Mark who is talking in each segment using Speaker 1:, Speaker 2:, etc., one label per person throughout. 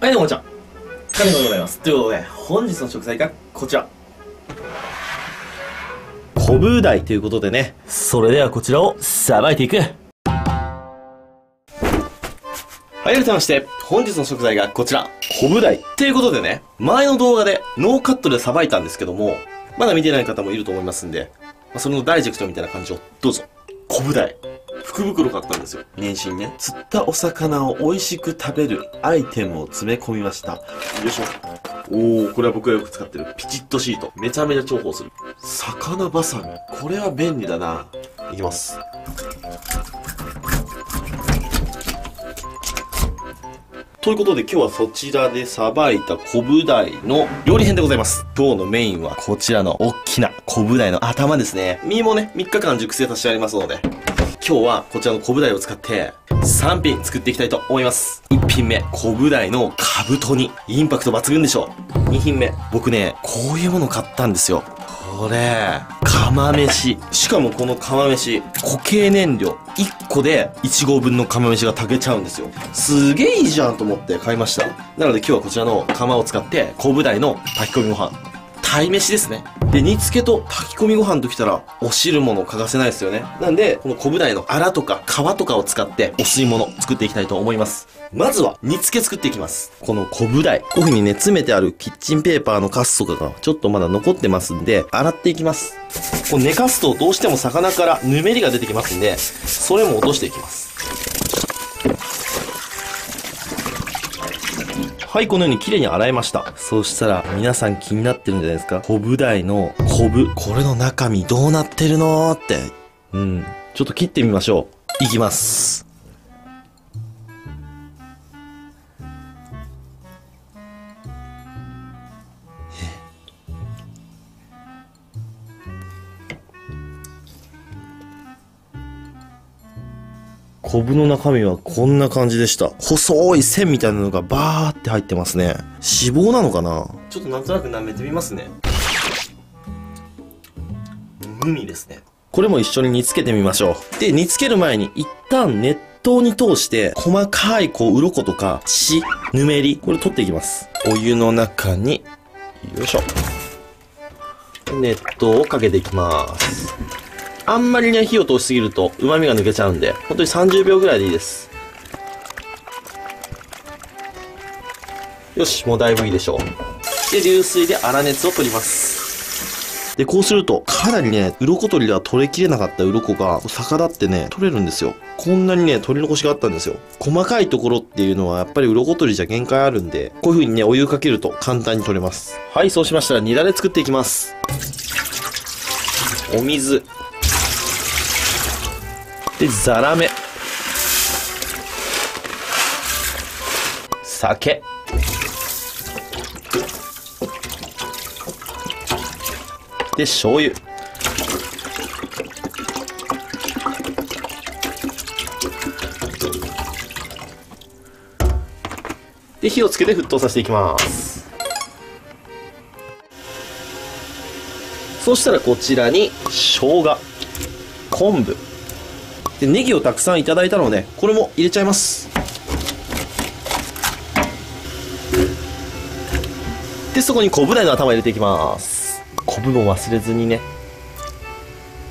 Speaker 1: はい、どうもこんにちは。カネでございます。ということで、本日の食材がこちら。コブダイということでね。それではこちらをさばいていく。はい、改めまして、本日の食材がこちら。コブダイ。ということでね、前の動画でノーカットでさばいたんですけども、まだ見てない方もいると思いますんで、それのダイジェクトみたいな感じをどうぞ。コブダイ。福袋買ったんですよ。年始にね。釣ったお魚を美味しく食べるアイテムを詰め込みました。よいしょ。これは僕がよく使ってるピチッとシート。めちゃめちゃ重宝する。魚バサミ。これは便利だな。いきます。ということで今日はそちらでさばいたコブダイの料理編でございます。今日のメインはこちらの大きなコブダイの頭ですね。身もね、3日間熟成させてありますので、今日はこちらのコブダイを使って3品作っていきたいと思います。1品目、コブダイのカブト煮。インパクト抜群でしょう。2品目、僕ね、こういうもの買ったんですよ。これ、釜飯。しかもこの釜飯、固形燃料1個で1合分の釜飯が炊けちゃうんですよ。すげえいいじゃんと思って買いました。なので今日はこちらの釜を使ってコブダイの炊き込みご飯。鯛飯ですね。で、煮付けと炊き込みご飯ときたら、お汁物欠かせないですよね。なんで、このコブダイのアラとか皮とかを使って、お吸い物作っていきたいと思います。まずは、煮付け作っていきます。このコブダイ。こういう風にね、詰めてあるキッチンペーパーのカスとかが、ちょっとまだ残ってますんで、洗っていきます。こう寝かすと、どうしても魚からぬめりが出てきますんで、それも落としていきます。はい、このように綺麗に洗いました。そうしたら、皆さん気になってるんじゃないですか？コブダイのコブ。これの中身どうなってるのーって。ちょっと切ってみましょう。いきます。コブの中身はこんな感じでした。細い線みたいなのがバーって入ってますね。脂肪なのかな？ちょっとなんとなく舐めてみますね。無味ですね。これも一緒に煮付けてみましょう。で、煮付ける前に一旦熱湯に通して細かい鱗とか血、ぬめり、これ取っていきます。お湯の中に、よいしょ。熱湯をかけていきます。あんまりね、火を通しすぎると旨味が抜けちゃうんで、本当に30秒ぐらいでいいです。よし、もうだいぶいいでしょう。で、流水で粗熱を取ります。で、こうすると、かなりね、鱗取りでは取れきれなかった鱗が、逆立ってね、取れるんですよ。こんなにね、取り残しがあったんですよ。細かいところっていうのは、やっぱり鱗取りじゃ限界あるんで、こういう風にね、お湯かけると簡単に取れます。はい、そうしましたら、ニラで作っていきます。お水。で、ザラメ。酒。で、醤油。で、火をつけて沸騰させていきます。そしたらこちらに、生姜、昆布。で、ネギをたくさんいただいたので、これも入れちゃいます。で、そこにコブダイの頭入れていきます。コブも忘れずにね。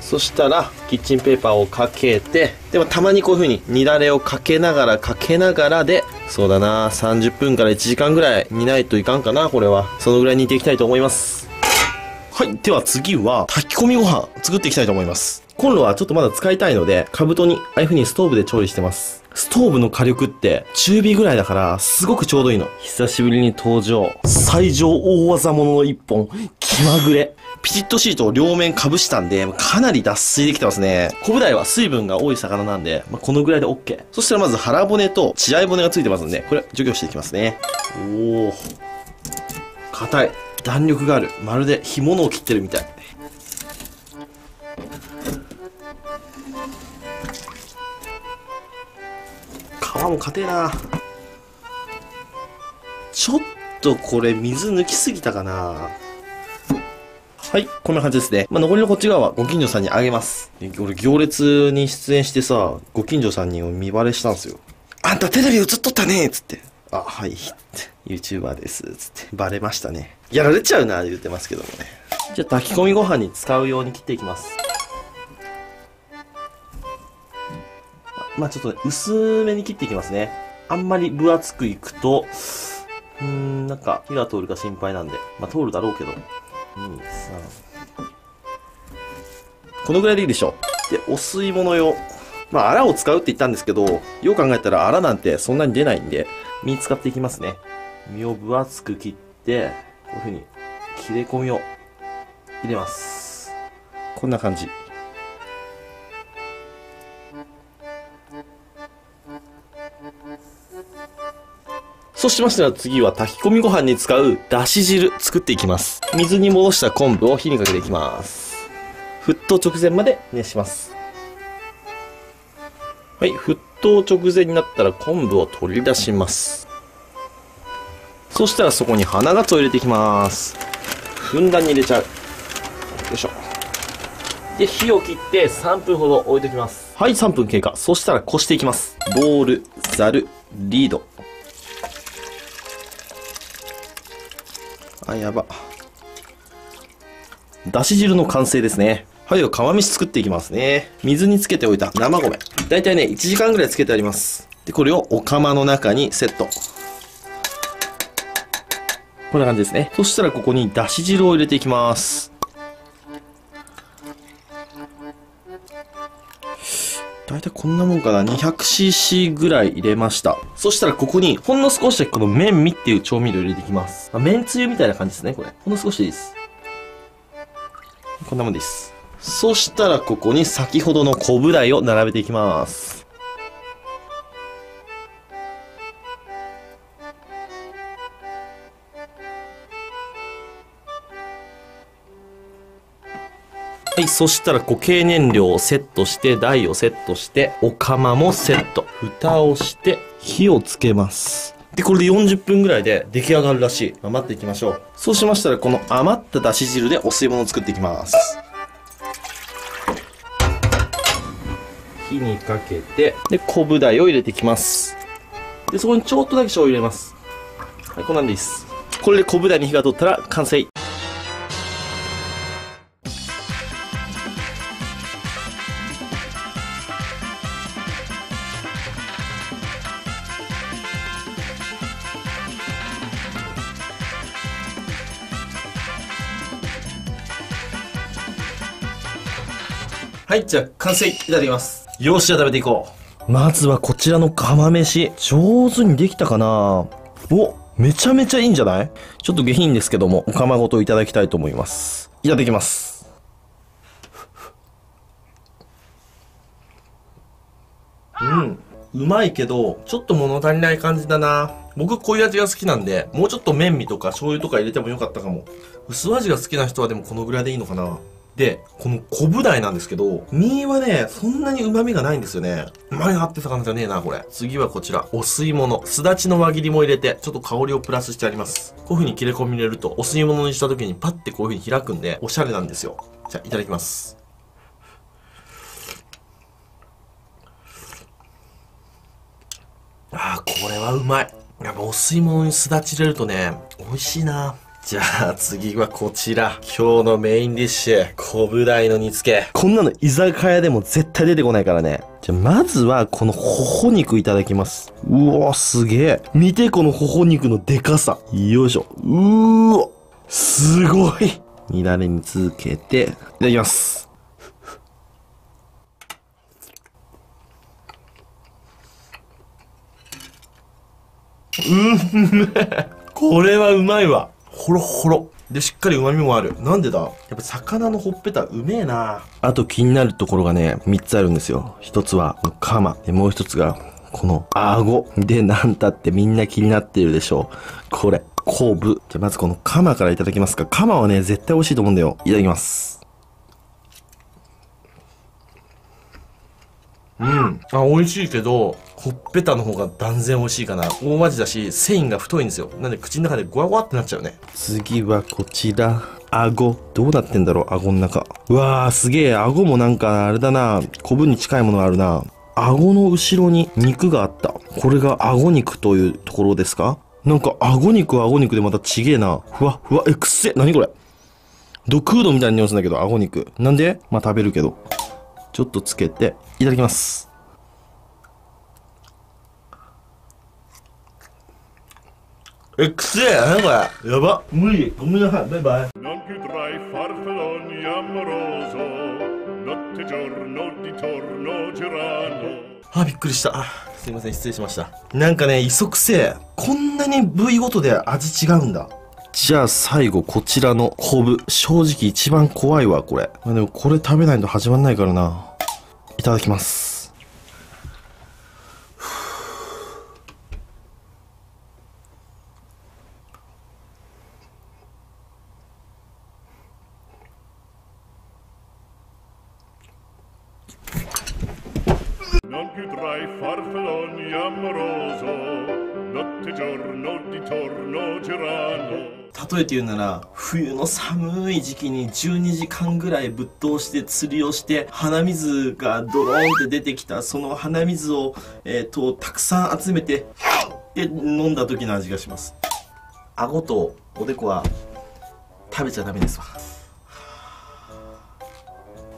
Speaker 1: そしたら、キッチンペーパーをかけて、でもたまにこういう風に煮だれをかけながらで、そうだな、30分から1時間ぐらい煮ないといかんかな、これは。そのぐらい煮ていきたいと思います。はい。では次は、炊き込みご飯作っていきたいと思います。コンロはちょっとまだ使いたいので、カブトに、ああいう風にストーブで調理してます。ストーブの火力って中火ぐらいだから、すごくちょうどいいの。久しぶりに登場。最上大技物の一本、気まぐれ。ピチッとシートを両面かぶしたんで、かなり脱水できてますね。コブダイは水分が多い魚なんで、このぐらいで OK。そしたらまず腹骨と血合い骨がついてますんで、これ除去していきますね。硬い。弾力がある。まるで干物を切ってるみたい。皮も硬えな。ちょっとこれ水抜きすぎたかな。はい、こんな感じですね。残りのこっち側はご近所さんにあげます。俺行列に出演してさ、ご近所さんに見バレしたんですよ。あんたテレビ映っとったねーつって。あ、はい。YouTuber です。つって。バレましたね。やられちゃうな、言ってますけどもね。じゃあ、炊き込みご飯に使うように切っていきます。まあちょっとね、薄めに切っていきますね。あんまり分厚くいくと、なんか火が通るか心配なんで。まあ通るだろうけど。2、3。このぐらいでいいでしょう。で、お吸い物用。まあ、アラを使うって言ったんですけど、よう考えたらアラなんてそんなに出ないんで、身使っていきますね。身を分厚く切って、こういう風に切れ込みを入れます。こんな感じ。そうしましたら次は炊き込みご飯に使うだし汁作っていきます。水に戻した昆布を火にかけていきます。沸騰直前まで熱します。はい、沸騰直前になったら昆布を取り出します。そしたらそこに花がつを入れていきます。ふんだんに入れちゃう。よいしょ。で、火を切って3分ほど置いておきます。はい、3分経過。そしたらこしていきます。ボウル、ザル、リード。あ、やば。だし汁の完成ですね。はい、では釜飯作っていきますね。水につけておいた生米。だいたいね、1時間ぐらいつけてあります。で、これをお釜の中にセット。こんな感じですね。そしたらここにだし汁を入れていきます。だいたいこんなもんかな。200cc ぐらい入れました。そしたらここにほんの少しだけこの麺味っていう調味料を入れていきます。麺つゆみたいな感じですね、これ。ほんの少しでいいです。こんなもんです。そしたらここに先ほどの昆布鯛を並べていきます。はい、そしたら固形燃料をセットして、台をセットして、お釜もセット。蓋をして、火をつけます。で、これで40分ぐらいで出来上がるらしい。待っていきましょう。そうしましたら、この余っただし汁でお吸い物を作っていきます。火にかけて、で、昆布鯛を入れていきます。で、そこにちょっとだけ醤油入れます。はい、こんなんです。これで昆布鯛に火が通ったら完成。はい、じゃあ完成いただきます。よし、じゃあ食べていこう。まずはこちらの釜飯。上手にできたかな？お、めちゃめちゃいいんじゃない？ちょっと下品ですけども、お釜ごといただきたいと思います。いただきます。うまいけど、ちょっと物足りない感じだな。僕こういう味が好きなんで、もうちょっと麺味とか醤油とか入れてもよかったかも。薄味が好きな人はでもこのぐらいでいいのかな。で、この昆布鯛なんですけど、身はね、そんなに旨味がないんですよね。うまいなって魚じゃねえな、これ。次はこちら、お吸い物。すだちの輪切りも入れて、ちょっと香りをプラスしてあります。こういう風に切れ込み入れると、お吸い物にした時にパッてこういう風に開くんで、おしゃれなんですよ。じゃあ、いただきます。あー、これはうまい。やっぱお吸い物にすだち入れるとね、美味しいな。じゃあ次はこちら。今日のメインディッシュ。昆布鯛の煮付け。こんなの居酒屋でも絶対出てこないからね。じゃあまずはこのほほ肉いただきます。うわ、すげえ。見てこのほほ肉のでかさ。よいしょ。わ、すごい。煮だれにつけて、いただきます。これはうまいわ。ほろほろ。で、しっかり旨味もある。なんでだ？やっぱ魚のほっぺたうめえな。あと気になるところがね、3つあるんですよ。1つは、カマ。で、もう1つが、この、顎。で、なんたってみんな気になってるでしょう。これ、昆布。じゃ、まずこのカマからいただきますか。カマはね、絶対美味しいと思うんだよ。いただきます。美味しいけど、ほっぺたの方が断然美味しいかな。大味だし、繊維が太いんですよ。なんで口の中でゴワゴワってなっちゃうね。次はこちら。顎。どうなってんだろう、顎の中。うわー、すげえ。顎もなんか、あれだな。昆布に近いものがあるな。顎の後ろに肉があった。これが顎肉というところですか？なんか顎肉は顎肉でまたちげえな。ふわふわ、くっせ。何これ。ドクードみたいな匂いするんだけど、顎肉。なんで？まあ食べるけど。ちょっとつけて、いただきます。くっせえ。何これ。やば。無理。ごめんなさい。バイバイ。あ、びっくりした。すいません、失礼しました。なんかね、磯くせえ。こんなに部位ごとで味違うんだ。じゃあ最後、こちらの昆布。正直一番怖いわ、これ。でもこれ食べないと始まんないからな。いただきます。Non più tra i farfalloni amoroso, notte giorno di torno girano。例えて言うなら、冬の寒い時期に12時間ぐらいぶっ通して釣りをして、鼻水がドローンって出てきた、その鼻水を、たくさん集めて、で、飲んだ時の味がします。顎とおでこは食べちゃダメですわ。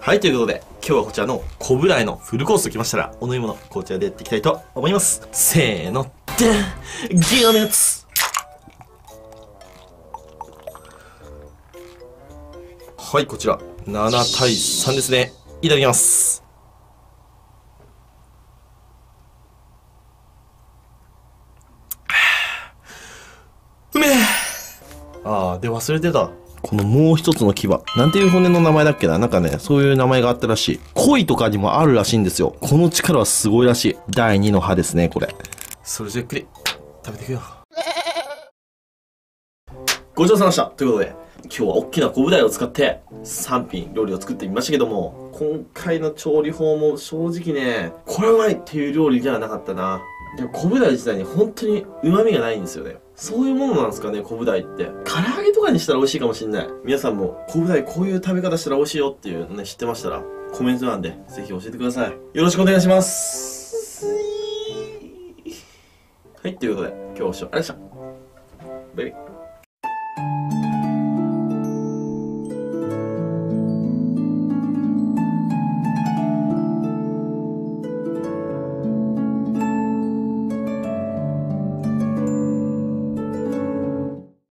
Speaker 1: はい、ということで、今日はこちらのコブダイのフルコースときましたら、お飲み物、こちらでやっていきたいと思います。せーの、でん、ギガのやつ。はい、こちら、7対3ですね。いただきます。うめえ。で、忘れてた。このもう一つの牙。なんていう骨の名前だっけな。なんかね、そういう名前があったらしい。鯉とかにもあるらしいんですよ。この力はすごいらしい。第2の歯ですね、これ。それじゃゆっくり、食べていくよ。ごちそうさまでした。ということで、今日は大きなコブダイを使って3品料理を作ってみましたけども、今回の調理法も正直ね、これうまいっていう料理ではなかったな。でもコブダイ自体に本当に旨味がないんですよね。そういうものなんですかね、コブダイって。唐揚げとかにしたら美味しいかもしんない。皆さんもコブダイこういう食べ方したら美味しいよっていうのね、知ってましたら、コメント欄でぜひ教えてください。よろしくお願いします。はい、ということで、今日はご視聴ありがとうございました。バイバイ。